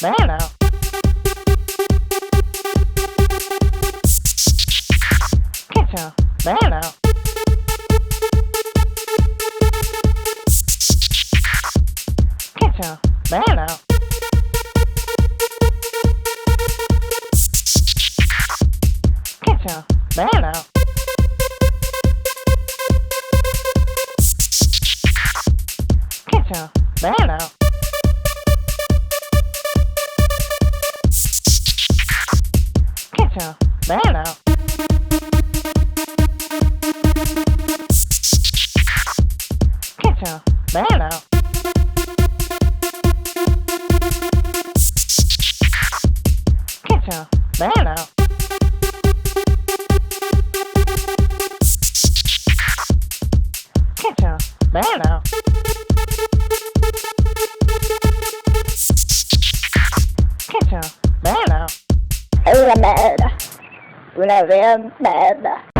bello, kitchen, bello, kitchen, bello, kitchen, bello, kitchen, bello, kitchen, bello, kitchen, bello, kitchen, bello, kitchen, bello, kitchen, bello, Una merda, una vera merda.